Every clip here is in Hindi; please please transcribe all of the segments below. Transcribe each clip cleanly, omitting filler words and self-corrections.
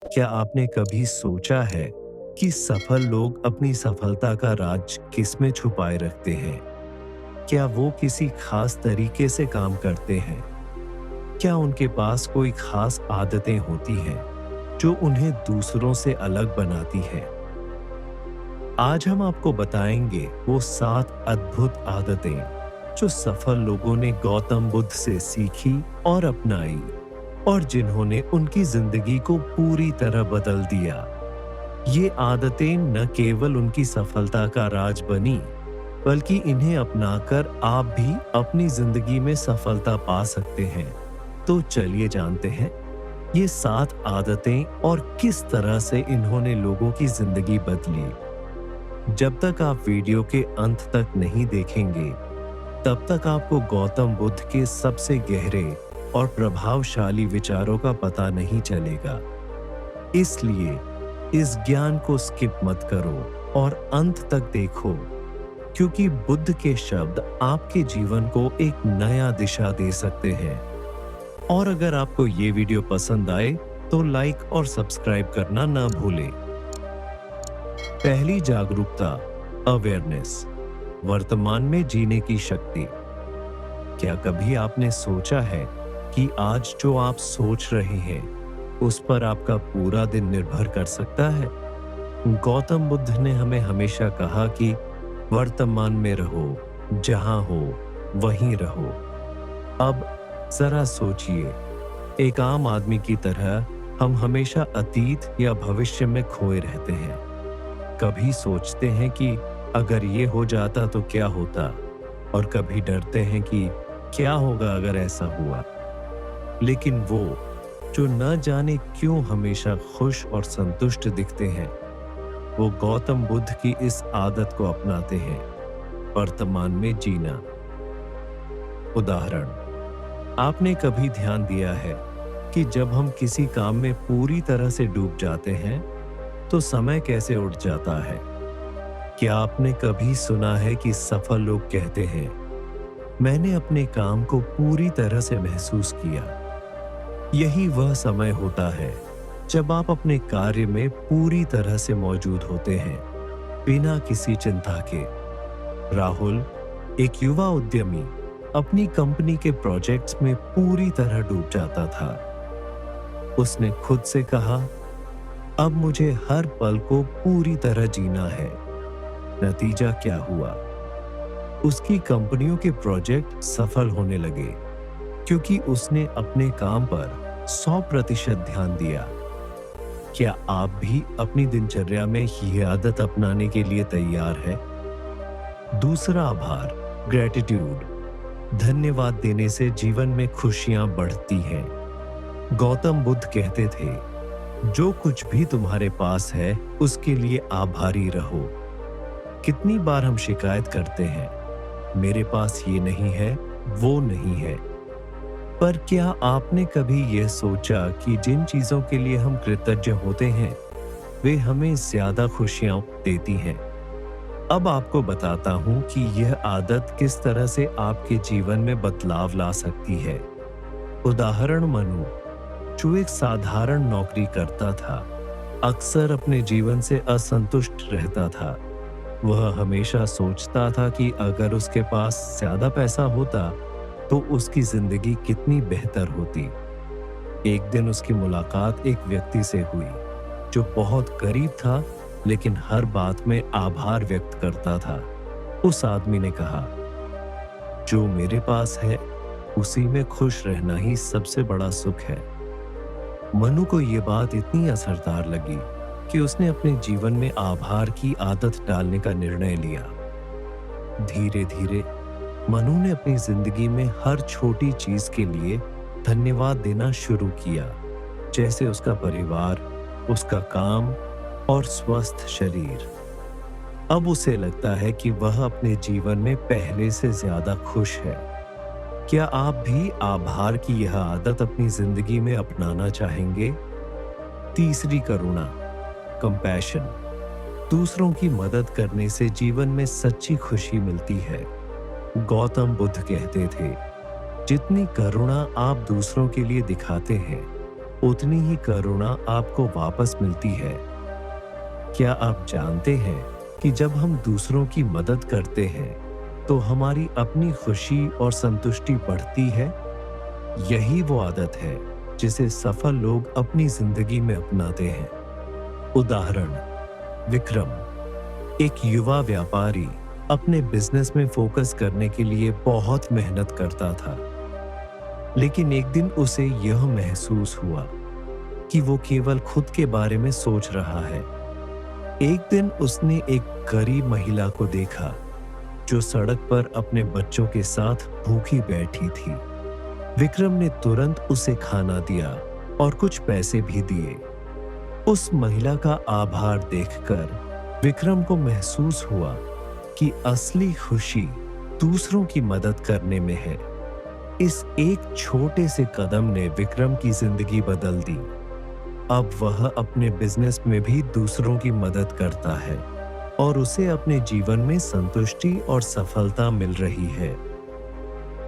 क्या आपने कभी सोचा है कि सफल लोग अपनी सफलता का राज किस में छुपाए रखते हैं? क्या वो किसी खास तरीके से काम करते हैं? क्या उनके पास कोई खास आदतें होती हैं जो उन्हें दूसरों से अलग बनाती हैं? आज हम आपको बताएंगे वो 7 अद्भुत आदतें जो सफल लोगों ने गौतम बुद्ध से सीखी और अपनाई और जिन्होंने उनकी जिंदगी को पूरी तरह बदल दिया। ये आदतें न केवल उनकी सफलता का राज बनी, बल्कि इन्हें अपनाकर आप भी अपनी जिंदगी में सफलता पा सकते हैं। तो चलिए जानते हैं ये 7 आदतें और किस तरह से इन्होंने लोगों की जिंदगी बदली। जब तक आप वीडियो के अंत तक नहीं देखेंगे, तब तक आपको गौतम बुद्ध के सबसे गहरे और प्रभावशाली विचारों का पता नहीं चलेगा। इसलिए इस ज्ञान को स्किप मत करो और अंत तक देखो, क्योंकि बुद्ध के शब्द आपके जीवन को एक नया दिशा दे सकते हैं। और अगर आपको ये वीडियो पसंद आए तो लाइक और सब्सक्राइब करना ना भूलें। पहली जागरूकता, अवेयरनेस, वर्तमान में जीने की शक्ति। क्या कभी आपने सोचा है कि आज जो आप सोच रहे हैं उस पर आपका पूरा दिन निर्भर कर सकता है? गौतम बुद्ध ने हमें हमेशा कहा कि वर्तमान में रहो, जहां हो वहीं रहो। अब जरा सोचिए, एक आम आदमी की तरह हम हमेशा अतीत या भविष्य में खोए रहते हैं। कभी सोचते हैं कि अगर ये हो जाता तो क्या होता, और कभी डरते हैं कि क्या होगा अगर ऐसा हुआ। लेकिन वो जो न जाने क्यों हमेशा खुश और संतुष्ट दिखते हैं, वो गौतम बुद्ध की इस आदत को अपनाते हैं, वर्तमान में जीना। उदाहरण, आपने कभी ध्यान दिया है कि जब हम किसी काम में पूरी तरह से डूब जाते हैं तो समय कैसे उठ जाता है? क्या आपने कभी सुना है कि सफल लोग कहते हैं, मैंने अपने काम को पूरी तरह से महसूस किया? यही वह समय होता है जब आप अपने कार्य में पूरी तरह से मौजूद होते हैं, बिना किसी चिंता के। राहुल, एक युवा उद्यमी, अपनी कंपनी के प्रोजेक्ट्स में पूरी तरह डूब जाता था। उसने खुद से कहा, अब मुझे हर पल को पूरी तरह जीना है। नतीजा क्या हुआ? उसकी कंपनियों के प्रोजेक्ट सफल होने लगे, क्योंकि उसने अपने काम पर 100% ध्यान दिया। क्या आप भी अपनी दिनचर्या में ये आदत अपनाने के लिए तैयार है? दूसरा आभार, ग्रेटिट्यूड। धन्यवाद देने से जीवन में खुशियां बढ़ती हैं। गौतम बुद्ध कहते थे, जो कुछ भी तुम्हारे पास है उसके लिए आभारी रहो। कितनी बार हम शिकायत करते हैं, मेरे पास ये नहीं है, वो नहीं है। पर क्या आपने कभी यह सोचा कि जिन चीजों के लिए हम कृतज्ञ होते हैं वे हमें ज्यादा खुशियां देती हैं? अब आपको बताता हूं कि यह आदत किस तरह से आपके जीवन में बदलाव ला सकती है। उदाहरण, मनु, जो एक साधारण नौकरी करता था, अक्सर अपने जीवन से असंतुष्ट रहता था। वह हमेशा सोचता था कि अगर उसके पास ज्यादा पैसा होता तो उसकी जिंदगी कितनी बेहतर होती। एक दिन उसकी मुलाकात एक व्यक्ति से हुई जो बहुत गरीब था, लेकिन हर बात में आभार व्यक्त करता था। उस आदमी ने कहा, जो मेरे पास है उसी में खुश रहना ही सबसे बड़ा सुख है। मनु को यह बात इतनी असरदार लगी कि उसने अपने जीवन में आभार की आदत डालने का निर्णय लिया। धीरे धीरे मनु ने अपनी जिंदगी में हर छोटी चीज के लिए धन्यवाद देना शुरू किया, जैसे उसका परिवार, उसका काम और स्वस्थ शरीर। अब उसे लगता है कि वह अपने जीवन में पहले से ज्यादा खुश है। क्या आप भी आभार की यह आदत अपनी जिंदगी में अपनाना चाहेंगे? तीसरी, करुणा, कंपैशन। दूसरों की मदद करने से जीवन में सच्ची खुशी मिलती है। गौतम बुद्ध कहते थे, जितनी करुणा आप दूसरों के लिए दिखाते हैं, उतनी ही करुणा आपको वापस मिलती है। क्या आप जानते हैं कि जब हम दूसरों की मदद करते हैं तो हमारी अपनी खुशी और संतुष्टि बढ़ती है? यही वो आदत है जिसे सफल लोग अपनी जिंदगी में अपनाते हैं। उदाहरण, विक्रम, एक युवा व्यापारी, अपने बिजनेस में फोकस करने के लिए बहुत मेहनत करता था। लेकिन एक दिन उसे यह महसूस हुआ कि वो केवल खुद के बारे में सोच रहा है। एक दिन उसने एक गरीब महिला को देखा जो सड़क पर अपने बच्चों के साथ भूखी बैठी थी। विक्रम ने तुरंत उसे खाना दिया और कुछ पैसे भी दिए। उस महिला का आभार देखकर विक्रम को महसूस हुआ कि असली खुशी दूसरों की मदद करने में है। इस एक छोटे से कदम ने विक्रम की जिंदगी बदल दी। अब वह अपने बिजनेस में भी दूसरों की मदद करता है और उसे अपने जीवन में संतुष्टि और सफलता मिल रही है।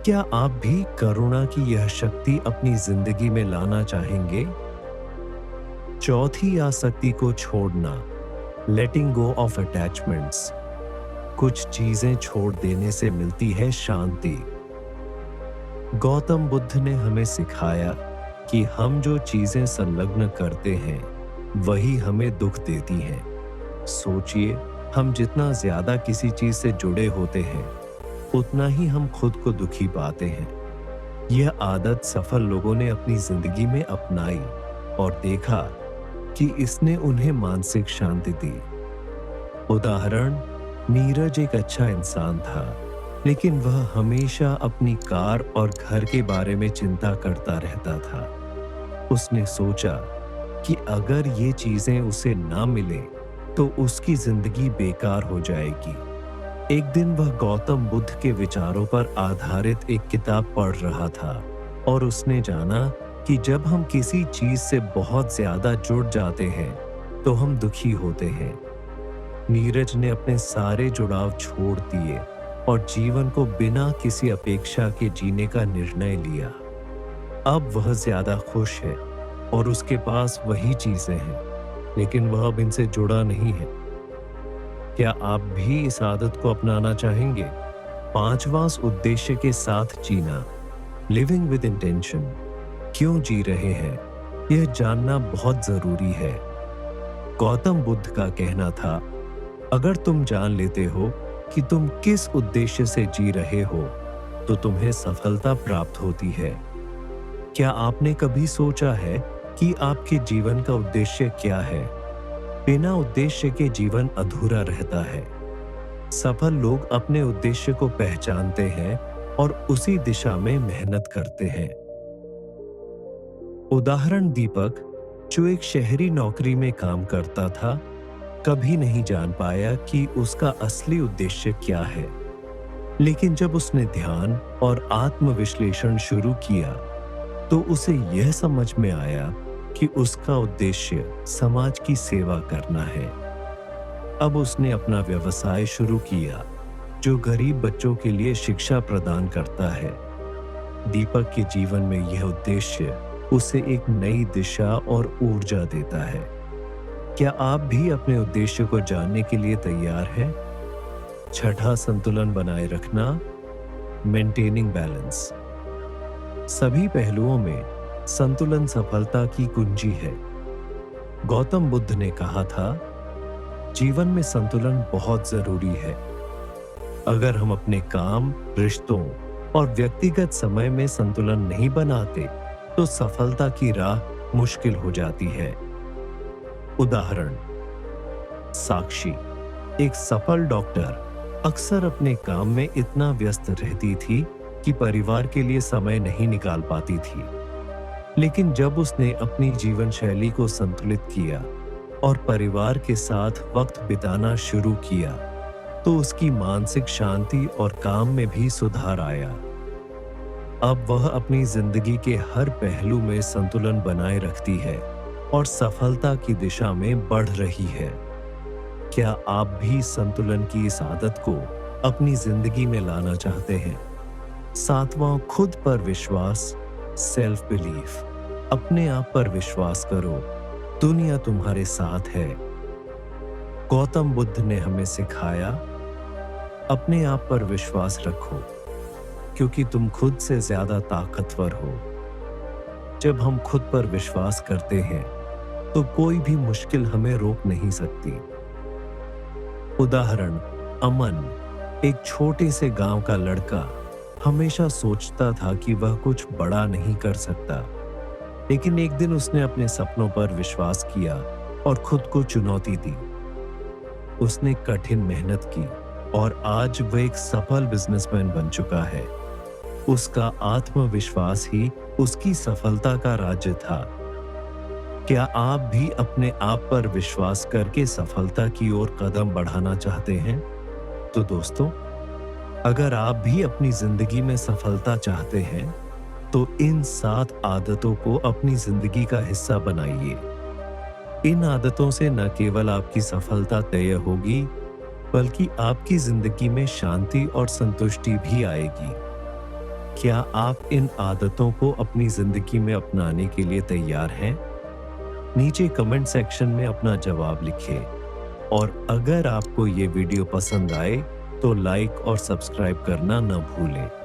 क्या आप भी करुणा की यह शक्ति अपनी जिंदगी में लाना चाहेंगे? चौथी आसक्ति को छोड़ना, लेटिंग गो ऑफ अटैचमेंट्स। कुछ चीजें छोड़ देने से मिलती है शांति। गौतम बुद्ध ने हमें सिखाया कि हम जो चीजें संलग्न करते हैं वही हमें दुख देती हैं। सोचिए, हम जितना ज्यादा किसी चीज से जुड़े होते हैं उतना ही हम खुद को दुखी पाते हैं। यह आदत सफल लोगों ने अपनी जिंदगी में अपनाई और देखा कि इसने उन्हें मानसिक शांति दी। उदाहरण, नीरज एक अच्छा इंसान था, लेकिन वह हमेशा अपनी कार और घर के बारे में चिंता करता रहता था। उसने सोचा कि अगर ये चीजें उसे ना मिले तो उसकी जिंदगी बेकार हो जाएगी। एक दिन वह गौतम बुद्ध के विचारों पर आधारित एक किताब पढ़ रहा था और उसने जाना कि जब हम किसी चीज से बहुत ज्यादा जुड़ जाते हैं तो हम दुखी होते हैं। नीरज ने अपने सारे जुड़ाव छोड़ दिए और जीवन को बिना किसी अपेक्षा के जीने का निर्णय लिया। अब वह ज्यादा खुश है और उसके पास वही चीजें हैं, लेकिन वह अब इनसे जुड़ा नहीं है। क्या आप भी इस आदत को अपनाना चाहेंगे? पांचवां उद्देश्य के साथ जीना, लिविंग विद इंटेंशन। क्यों जी रहे हैं, यह जानना बहुत जरूरी है। गौतम बुद्ध का कहना था, अगर तुम जान लेते हो कि तुम किस उद्देश्य से जी रहे हो तो तुम्हें सफलता प्राप्त होती है। क्या आपने कभी सोचा है कि आपके जीवन का उद्देश्य क्या है? बिना उद्देश्य के जीवन अधूरा रहता है। सफल लोग अपने उद्देश्य को पहचानते हैं और उसी दिशा में मेहनत करते हैं। उदाहरण, दीपक, जो एक शहरी नौकरी में काम करता था, कभी नहीं जान पाया कि उसका असली उद्देश्य क्या है। लेकिन जब उसने ध्यान और आत्मविश्लेषण शुरू किया तो उसे यह समझ में आया कि उसका उद्देश्य समाज की सेवा करना है। अब उसने अपना व्यवसाय शुरू किया जो गरीब बच्चों के लिए शिक्षा प्रदान करता है। दीपक के जीवन में यह उद्देश्य उसे एक नई दिशा और ऊर्जा देता है। क्या आप भी अपने उद्देश्य को जानने के लिए तैयार हैं? छठा संतुलन बनाए रखना, मेंटेनिंग बैलेंस। सभी पहलुओं में संतुलन सफलता की कुंजी है। गौतम बुद्ध ने कहा था, जीवन में संतुलन बहुत जरूरी है। अगर हम अपने काम, रिश्तों और व्यक्तिगत समय में संतुलन नहीं बनाते तो सफलता की राह मुश्किल हो जाती है। उदाहरण, साक्षी, एक सफल डॉक्टर, अक्सर अपने काम में इतना व्यस्त रहती थी कि परिवार के लिए समय नहीं निकाल पाती थी। लेकिन जब उसने अपनी जीवन शैली को संतुलित किया और परिवार के साथ वक्त बिताना शुरू किया तो उसकी मानसिक शांति और काम में भी सुधार आया। अब वह अपनी जिंदगी के हर पहलू में संतुलन बनाए रखती है और सफलता की दिशा में बढ़ रही है। क्या आप भी संतुलन की इस आदत को अपनी जिंदगी में लाना चाहते हैं? सातवां, खुद पर विश्वास, सेल्फ बिलीफ। अपने आप पर विश्वास करो, दुनिया तुम्हारे साथ है। गौतम बुद्ध ने हमें सिखाया, अपने आप पर विश्वास रखो, क्योंकि तुम खुद से ज्यादा ताकतवर हो। जब हम खुद पर विश्वास करते हैं, तो कोई भी मुश्किल हमें रोक नहीं सकती। उदाहरण, अमन, एक छोटे से गांव का लड़का, हमेशा सोचता था कि वह कुछ बड़ा नहीं कर सकता, लेकिन एक दिन उसने अपने सपनों पर विश्वास किया और खुद को चुनौती दी। उसने कठिन मेहनत की और आज वह एक सफल बिजनेसमैन बन चुका है। उसका आत्मविश्वास ही उसकी सफलता का राज्य था। क्या आप भी अपने आप पर विश्वास करके सफलता की ओर कदम बढ़ाना चाहते हैं? तो दोस्तों, अगर आप भी अपनी जिंदगी में सफलता चाहते हैं, तो इन 7 आदतों को अपनी जिंदगी का हिस्सा बनाइए। इन आदतों से न केवल आपकी सफलता तय होगी, बल्कि आपकी जिंदगी में शांति और संतुष्टि भी आएगी। क्या आप इन आदतों को अपनी जिंदगी में अपनाने के लिए तैयार हैं? नीचे कमेंट सेक्शन में अपना जवाब लिखें। और अगर आपको ये वीडियो पसंद आए, तो लाइक और सब्सक्राइब करना न भूलें।